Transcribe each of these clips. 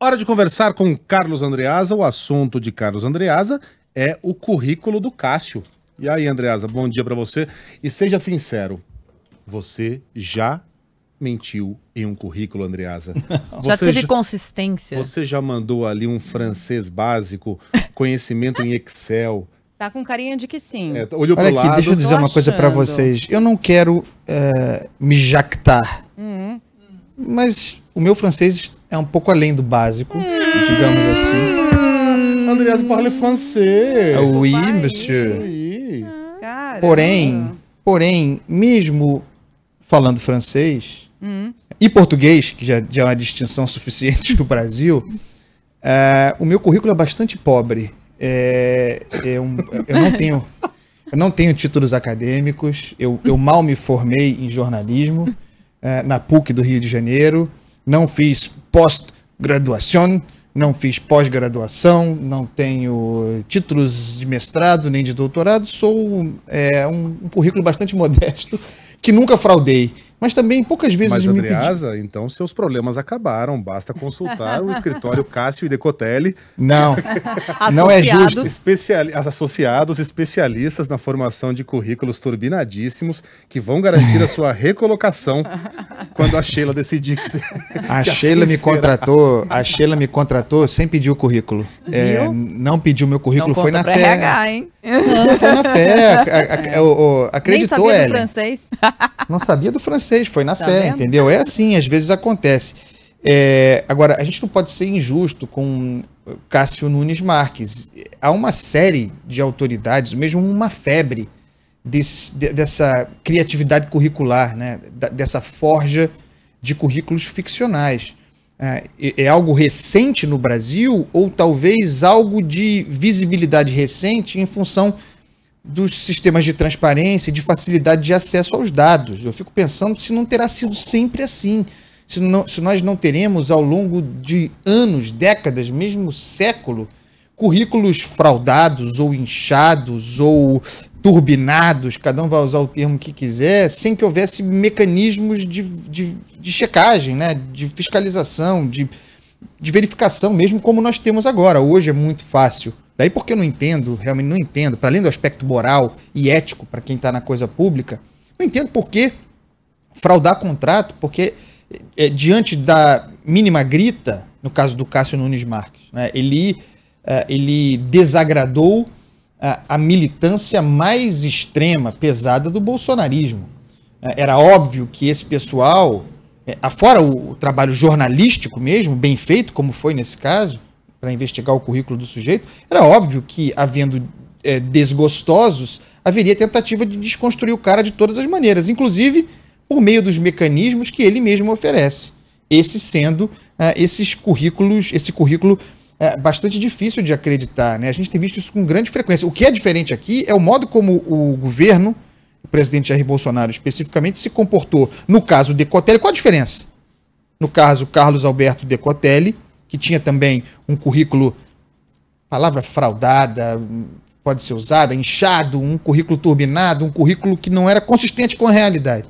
Hora de conversar com Carlos Andreasa. O assunto de Carlos Andreasa é o currículo do Cássio. E aí, Andreasa, bom dia pra você. E seja sincero, você já mentiu em um currículo, Andreasa? Já teve consistência? Você já mandou ali um francês básico, conhecimento em Excel? Tá com carinha de que sim. Olhou Olha pro aqui, lado. deixa eu dizer uma coisa pra vocês. Eu não quero me jactar, mas o meu francês é um pouco além do básico, digamos assim. Andreasa parle français. Oui, monsieur. Oui. Porém, mesmo falando francês e português, que já é uma distinção suficiente no Brasil, o meu currículo é bastante pobre. Eu não tenho títulos acadêmicos, eu mal me formei em jornalismo na PUC do Rio de Janeiro, não fiz pós-graduação, não fiz pós-graduação, não tenho títulos de mestrado nem de doutorado, sou um currículo bastante modesto, que nunca fraudei, mas também poucas vezes Mas, me Andreasa, então seus problemas acabaram, basta consultar o escritório Cássio e Decotelli. Não, não é justo. Associados, especialistas na formação de currículos turbinadíssimos que vão garantir a sua recolocação quando a Sheila decidir que você... A Sheila me contratou sem pedir o currículo. Não pediu meu currículo, não foi na fé. RH, hein? Não, foi na fé. Acreditou, nem sabia Ellen. do francês. Não sabia do francês, foi na Tá fé, vendo? entendeu? É assim, às vezes acontece. Agora, a gente não pode ser injusto com Cássio Nunes Marques. Há uma série de autoridades, mesmo uma febre dessa criatividade curricular, né? Dessa forja de currículos ficcionais. É algo recente no Brasil ou talvez algo de visibilidade recente em função dos sistemas de transparência e de facilidade de acesso aos dados. Eu fico pensando se não terá sido sempre assim, se nós não teremos ao longo de anos, décadas, mesmo século, currículos fraudados ou inchados ou turbinados, cada um vai usar o termo que quiser, sem que houvesse mecanismos de checagem, né? De fiscalização, de verificação, mesmo como nós temos agora. Hoje é muito fácil. Daí porque eu não entendo, realmente não entendo, para além do aspecto moral e ético para quem está na coisa pública, não entendo por que fraudar contrato, porque diante da mínima grita, no caso do Cássio Nunes Marques, né, ele desagradou a militância mais extrema, pesada do bolsonarismo. Era óbvio que esse pessoal, afora o trabalho jornalístico mesmo, bem feito, como foi nesse caso, para investigar o currículo do sujeito, era óbvio que, havendo desgostosos, haveria tentativa de desconstruir o cara de todas as maneiras, inclusive por meio dos mecanismos que ele mesmo oferece. Esse sendo esse currículo bastante difícil de acreditar, né? A gente tem visto isso com grande frequência. O que é diferente aqui é o modo como o governo, o presidente Jair Bolsonaro especificamente, se comportou. No caso Decotelli, qual a diferença? No caso Carlos Alberto Decotelli, que tinha também um currículo, palavra fraudada, pode ser usada, inchado, um currículo turbinado, um currículo que não era consistente com a realidade.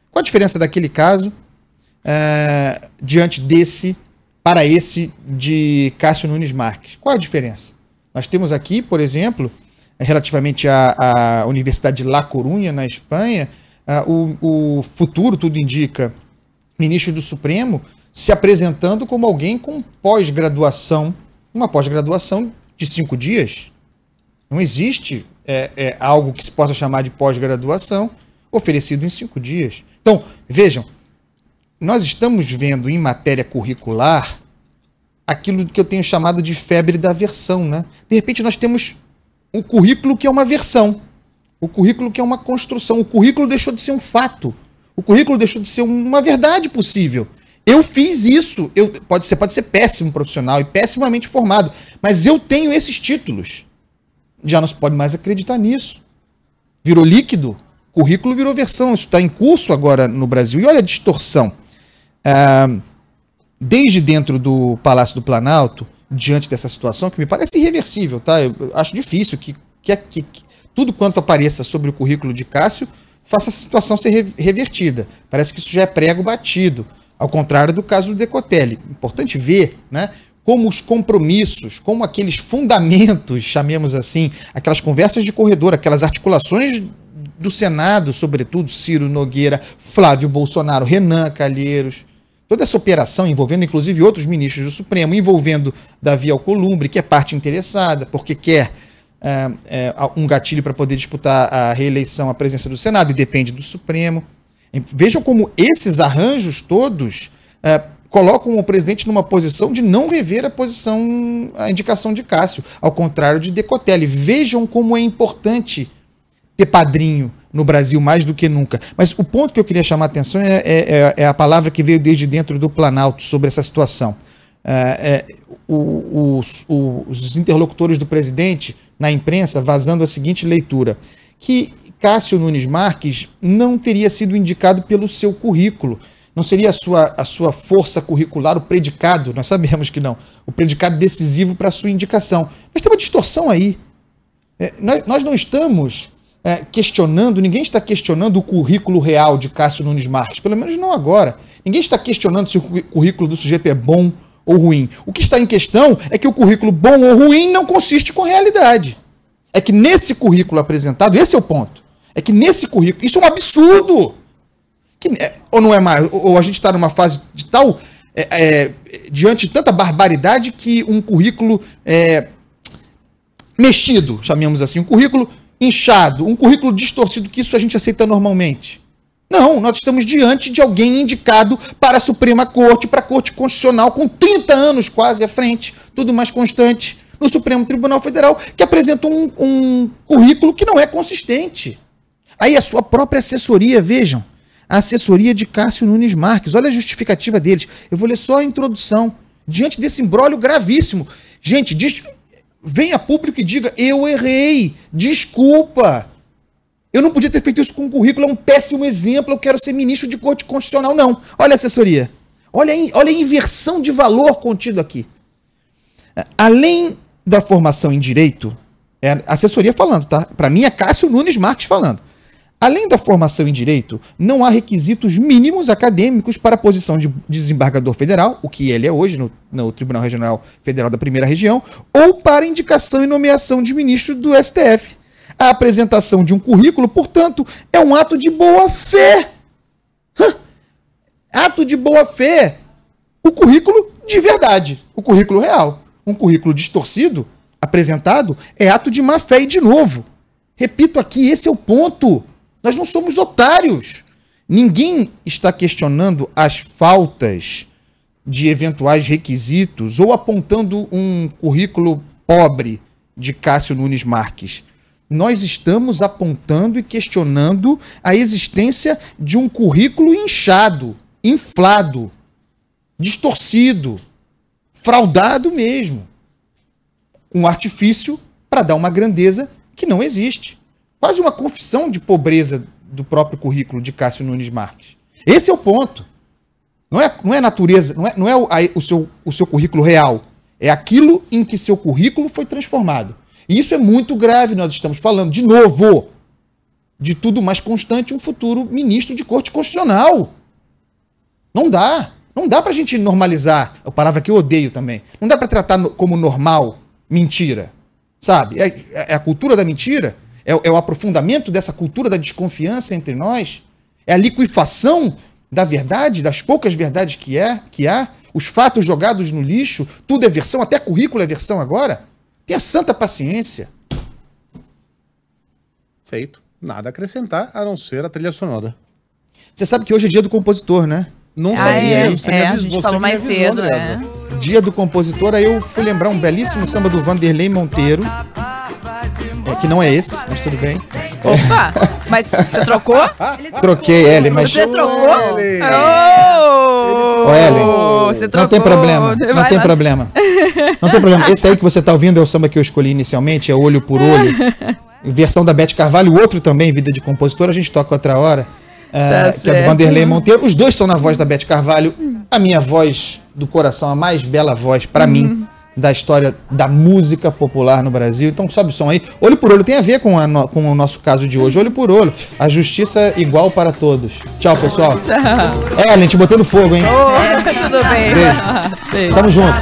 Qual a diferença daquele caso diante para esse de Cássio Nunes Marques? Qual a diferença? Nós temos aqui, por exemplo, relativamente à Universidade de La Coruña, na Espanha, o futuro, tudo indica, ministro do Supremo, se apresentando como alguém com pós-graduação, uma pós-graduação de 5 dias. Não existe algo que se possa chamar de pós-graduação oferecido em 5 dias. Então, vejam, nós estamos vendo em matéria curricular aquilo que eu tenho chamado de febre da versão, né? De repente nós temos um currículo que é uma versão, o currículo que é uma construção, o currículo deixou de ser um fato, o currículo deixou de ser uma verdade possível. Eu fiz isso, pode ser péssimo profissional e pessimamente formado, mas eu tenho esses títulos. Já não se pode mais acreditar nisso. Virou líquido, currículo virou versão. Isso está em curso agora no Brasil. E olha a distorção. Desde dentro do Palácio do Planalto, diante dessa situação, que me parece irreversível, tá? Eu acho difícil que tudo quanto apareça sobre o currículo de Cássio faça essa situação ser revertida. Parece que isso já é prego batido. Ao contrário do caso do Decotelli. Importante ver, né, como os compromissos, como aqueles fundamentos, chamemos assim, aquelas conversas de corredor, aquelas articulações do Senado, sobretudo Ciro Nogueira, Flávio Bolsonaro, Renan Calheiros, toda essa operação envolvendo inclusive outros ministros do Supremo, envolvendo Davi Alcolumbre, que é parte interessada, porque quer um gatilho para poder disputar a reeleição à presidência do Senado e depende do Supremo. Vejam como esses arranjos todos colocam o presidente numa posição de não rever a indicação de Cássio, ao contrário de Decotelli. Vejam como é importante ter padrinho no Brasil mais do que nunca. Mas o ponto que eu queria chamar a atenção é a palavra que veio desde dentro do Planalto sobre essa situação. Os interlocutores do presidente na imprensa vazando a seguinte leitura, que Cássio Nunes Marques não teria sido indicado pelo seu currículo, não seria a sua força curricular, o predicado, nós sabemos que não, o predicado decisivo para a sua indicação. Mas tem uma distorção aí. Nós não estamos questionando, ninguém está questionando o currículo real de Cássio Nunes Marques, pelo menos não agora. Ninguém está questionando se o currículo do sujeito é bom ou ruim. O que está em questão é que o currículo bom ou ruim não consiste com realidade. É que nesse currículo apresentado, esse é o ponto, é que nesse currículo, isso é um absurdo. Ou não é mais? Ou a gente está numa fase de tal, diante de tanta barbaridade, que um currículo mexido, chamemos assim, um currículo inchado, um currículo distorcido, que isso a gente aceita normalmente. Não, nós estamos diante de alguém indicado para a Suprema Corte, para a Corte Constitucional, com 30 anos quase à frente, tudo mais constante, no Supremo Tribunal Federal, que apresenta um currículo que não é consistente. Aí a sua própria assessoria, vejam, a assessoria de Cássio Nunes Marques, olha a justificativa deles. Eu vou ler só a introdução. Diante desse imbróglio gravíssimo, gente, venha público e diga, eu errei, desculpa. Eu não podia ter feito isso com o currículo, é um péssimo exemplo, eu quero ser ministro de Corte Constitucional. Não, olha a assessoria. Olha a inversão de valor contido aqui. Além da formação em Direito, é a assessoria falando, tá? Para mim é Cássio Nunes Marques falando. Além da formação em Direito, não há requisitos mínimos acadêmicos para a posição de desembargador federal, o que ele é hoje no Tribunal Regional Federal da Primeira Região, ou para indicação e nomeação de ministro do STF. A apresentação de um currículo, portanto, é um ato de boa-fé. Ato de boa-fé. O currículo de verdade, o currículo real. Um currículo distorcido, apresentado, é ato de má-fé. E, de novo, repito aqui, esse é o ponto. Nós não somos otários. Ninguém está questionando as faltas de eventuais requisitos ou apontando um currículo pobre de Cássio Nunes Marques. Nós estamos apontando e questionando a existência de um currículo inchado, inflado, distorcido, fraudado mesmo. Um artifício para dar uma grandeza que não existe. Quase uma confissão de pobreza do próprio currículo de Cássio Nunes Marques. Esse é o ponto. Não é a natureza, não é o seu currículo real. É aquilo em que seu currículo foi transformado. E isso é muito grave. Nós estamos falando, de novo, de tudo mais constante, um futuro ministro de Corte Constitucional. Não dá. Não dá pra gente normalizar, a palavra que eu odeio também. Não dá pra tratar como normal mentira. Sabe? É a cultura da mentira. É o aprofundamento dessa cultura da desconfiança entre nós. É a liquefação da verdade, das poucas verdades que há. Os fatos jogados no lixo. Tudo é versão, até currículo é versão agora. Tenha santa paciência. Feito. Nada a acrescentar, a não ser a trilha sonora. Você sabe que hoje é dia do compositor, né? Não sabia. A gente falou mais cedo, né? Dia do compositor, aí eu fui lembrar um belíssimo samba do Vanderlei Monteiro. Que não é esse, mas tudo bem. Opa! Mas você trocou? Troquei, Ellen, mas... Você trocou? Ô, Ellen, você trocou. Não tem problema, não tem problema. Não tem problema. Esse aí que você tá ouvindo é o samba que eu escolhi inicialmente, é Olho por Olho. Versão da Beth Carvalho, o outro também, Vida de Compositor, a gente toca outra hora. Que é do Vanderlei Monteiro. Os dois são na voz da Beth Carvalho. A minha voz do coração, a mais bela voz, pra mim, da história da música popular no Brasil. Então sobe o som aí. Olho por Olho tem a ver com o nosso caso de hoje. Olho por Olho. A justiça igual para todos. Tchau, pessoal. Tchau. Ellen, te botei no fogo, hein? Tudo bem. Beijo. Tamo junto.